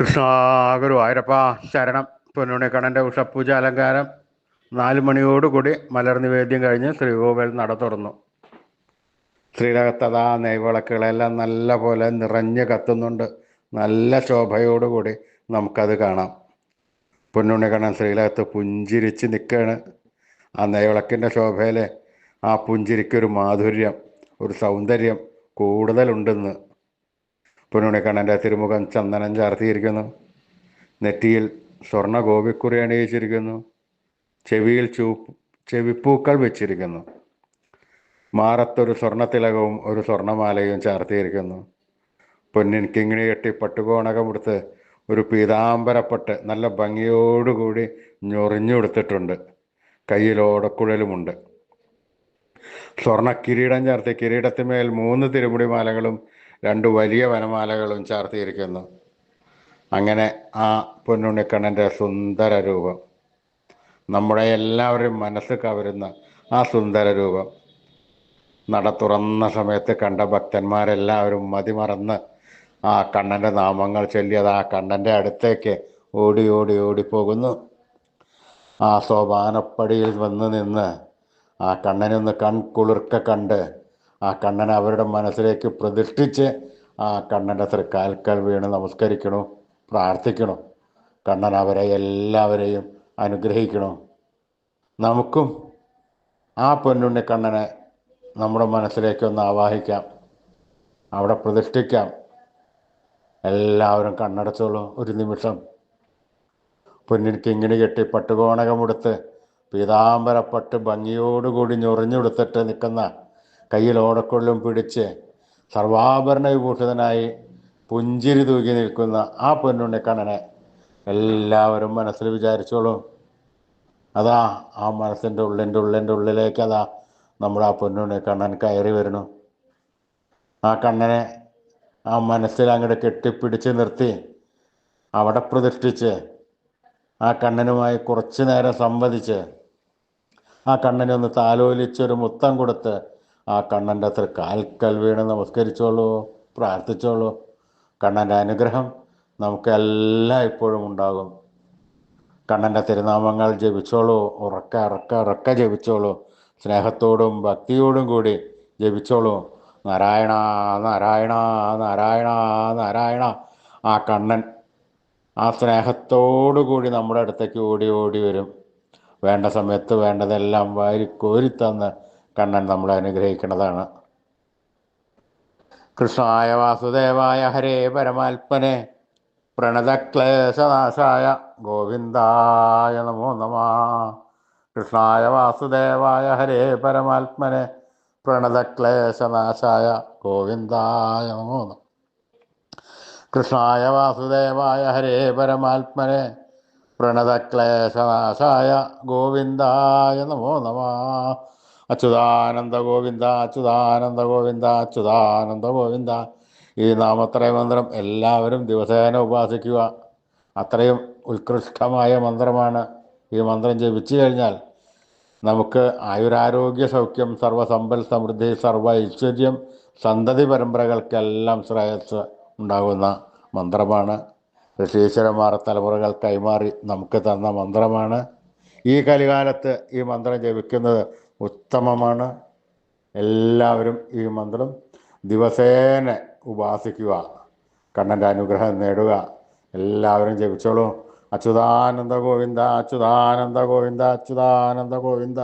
കൃഷ്ണ ഗുരുവായൂരപ്പ ശരണം. പൊന്നുണിക്കണ്ണൻ്റെ ഉഷപ്പൂജ അലങ്കാരം 4 മണിയോടുകൂടി മലർ നിവേദ്യം കഴിഞ്ഞ് ശ്രീകോവിൽ നട തുറന്നു. ശ്രീരകത്തതാ നെയ്വിളക്കുകളെല്ലാം നല്ല പോലെ നിറഞ്ഞ് കത്തുന്നുണ്ട്. നല്ല ശോഭയോടുകൂടി നമുക്കത് കാണാം. പൊന്നുണ്ണിക്കണ്ണൻ ശ്രീലകത്ത് പുഞ്ചിരിച്ച് നിൽക്കുകയാണ്. ആ നെയ്വിളക്കിൻ്റെ ശോഭയിൽ ആ പുഞ്ചിരിക്കൊരു മാധുര്യം, ഒരു സൗന്ദര്യം കൂടുതലുണ്ടെന്ന്. പൊന്നുണ്ണിക്കണ്ണൻ്റെ തിരുമുഖം ചന്ദനം ചാർത്തിയിരിക്കുന്നു. നെറ്റിയിൽ സ്വർണ്ണ ഗോപിക്കുറി അണിയിച്ചിരിക്കുന്നു. ചെവിയിൽ ചെവിപ്പൂക്കൾ വെച്ചിരിക്കുന്നു. മാറത്തൊരു സ്വർണ്ണത്തിലകവും ഒരു സ്വർണ്ണമാലയും ചാർത്തിയിരിക്കുന്നു. പൊന്നിൻ കിങ്ങിണി കെട്ടി പട്ടുകോണകമെടുത്ത് ഒരു പീതാംബരപ്പട്ട് നല്ല ഭംഗിയോടുകൂടി ഞൊറിഞ്ഞു കൊടുത്തിട്ടുണ്ട്. കയ്യിൽ ഓടക്കുഴലുമുണ്ട്. സ്വർണ്ണ കിരീടം ചാർത്തി കിരീടത്തിന്മേൽ 3 തിരുമുടി മാലകളും 2 വലിയ വനമാലകളും ചാർത്തിയിരിക്കുന്നു. അങ്ങനെ ആ പൊന്നുണ്ണിക്കണ്ണൻ്റെ സുന്ദര രൂപം, നമ്മുടെ എല്ലാവരും മനസ്സ് കവരുന്ന ആ സുന്ദര രൂപം നട തുറന്ന സമയത്ത് കണ്ട ഭക്തന്മാരെല്ലാവരും മതിമറന്ന് ആ കണ്ണൻ്റെ നാമങ്ങൾ ചൊല്ലിയത് ആ കണ്ണൻ്റെ അടുത്തേക്ക് ഓടി ഓടി ഓടിപ്പോകുന്നു. ആ സോപാനപ്പടിയിൽ വന്ന് നിന്ന് ആ കണ്ണനെ ഒന്ന് കൺകുളിർക്ക കണ്ട് ആ കണ്ണനെ അവരുടെ മനസ്സിലേക്ക് പ്രതിഷ്ഠിച്ച് ആ കണ്ണൻ്റെ തൃക്കാൽക്കൽ വീണ് നമസ്കരിക്കണു, പ്രാർത്ഥിക്കണം. കണ്ണൻ അവരെ എല്ലാവരെയും അനുഗ്രഹിക്കണം. നമുക്കും ആ പൊന്നുണ്ണി കണ്ണനെ നമ്മുടെ മനസ്സിലേക്കൊന്ന് ആവാഹിക്കാം, അവിടെ പ്രതിഷ്ഠിക്കാം. എല്ലാവരും കണ്ണടച്ചോളൂ ഒരു നിമിഷം. പൊന്നിൻ കിങ്ങിണി കെട്ടി പട്ടുകോണകമെടുത്ത് പീതാംബരപ്പട്ട് ഭംഗിയോടുകൂടി ഞൊറിഞ്ഞെടുത്തിട്ട് നിൽക്കുന്ന, കയ്യിൽ ഓടക്കൊള്ളും പിടിച്ച് സർവാഭരണ വിഭൂഷിതനായി പുഞ്ചിരി തൂക്കി നിൽക്കുന്ന ആ പൊന്നുണ്ണിക്കണ്ണനെ എല്ലാവരും മനസ്സിൽ വിചാരിച്ചോളൂ. അതാ ആ മനസ്സിൻ്റെ ഉള്ളിലേക്ക് അതാ നമ്മുടെ ആ പൊന്നുണ്ണിക്കണ്ണൻ കയറി വരുന്നു. ആ കണ്ണനെ ആ മനസ്സിൽ അങ്ങോട്ട് കെട്ടിപ്പിടിച്ച് നിർത്തി അവിടെ പ്രതിഷ്ഠിച്ച് ആ കണ്ണനുമായി കുറച്ചു നേരം സംവദിച്ച് ആ കണ്ണനെ ഒന്ന് താലോലിച്ചൊരു മുത്തം കൊടുത്ത് ആ കണ്ണൻ്റെ തൃക്കാൽക്കൽ വീണ് നമസ്കരിച്ചോളൂ, പ്രാർത്ഥിച്ചോളൂ. കണ്ണൻ്റെ അനുഗ്രഹം നമുക്കെല്ലാം ഇപ്പോഴും ഉണ്ടാകും. കണ്ണൻ്റെ തിരുനാമങ്ങൾ ജപിച്ചോളൂ, ഉറക്കെ ജപിച്ചോളൂ. സ്നേഹത്തോടും ഭക്തിയോടും കൂടി ജപിച്ചോളൂ. നാരായണ നാരായണ നാരായണ നാരായണ. ആ കണ്ണൻ ആ സ്നേഹത്തോടു കൂടി നമ്മുടെ അടുത്തേക്ക് ഓടി ഓടി വരും. വേണ്ട സമയത്ത് വേണ്ടതെല്ലാം വാരിക്കോരിത്തന്ന് കണ്ണൻ നമ്മളെ അനുഗ്രഹിക്കുന്നതാണ്. കൃഷ്ണായ വാസുദേവായ ഹരേ പരമാത്മനെ പ്രണതക്ലേശനാശായ ഗോവിന്ദായ നമോ നമഃ. കൃഷ്ണായ വാസുദേവായ ഹരേ പരമാത്മനെ പ്രണതക്ലേശനാശായ ഗോവിന്ദായ നമോ നമഃ. കൃഷ്ണായ വാസുദേവായ ഹരേ പരമാത്മനെ പ്രണതക്ലേശനാശായ ഗോവിന്ദായ നമോ നമഃ. അച്യുതാനന്ദ ഗോവിന്ദ അച്യുതാനന്ദ ഗോവിന്ദ അച്യുതാനന്ദ ഗോവിന്ദ. ഈ നാമത്രയ മന്ത്രം എല്ലാവരും ദിവസേന ഉപാസിക്കുക. അത്രയും ഉത്കൃഷ്ടമായ മന്ത്രമാണ്. ഈ മന്ത്രം ജപിച്ചു കഴിഞ്ഞാൽ നമുക്ക് ആയുരാരോഗ്യ സൗഖ്യം, സർവ്വസമ്പൽ സമൃദ്ധി, സർവ്വ ഐശ്വര്യം, സന്തതി പരമ്പരകൾക്കെല്ലാം ശ്രേയസ് ഉണ്ടാകുന്ന മന്ത്രമാണ്. ഋഷീശ്വരന്മാർ തലമുറകൾ കൈമാറി നമുക്ക് തന്ന മന്ത്രമാണ്. ഈ കലികാലത്ത് ഈ മന്ത്രം ജപിക്കുന്നത് ഉത്തമമാണ്. എല്ലാവരും ഈ മന്ത്രം ദിവസേന ഉപാസിക്കുക, കണ്ണൻ്റെ അനുഗ്രഹം നേടുക. എല്ലാവരും ജപിച്ചോളൂ. അച്യുതാനന്ദ ഗോവിന്ദ അച്യുതാനന്ദ ഗോവിന്ദ അച്യുതാനന്ദ ഗോവിന്ദ.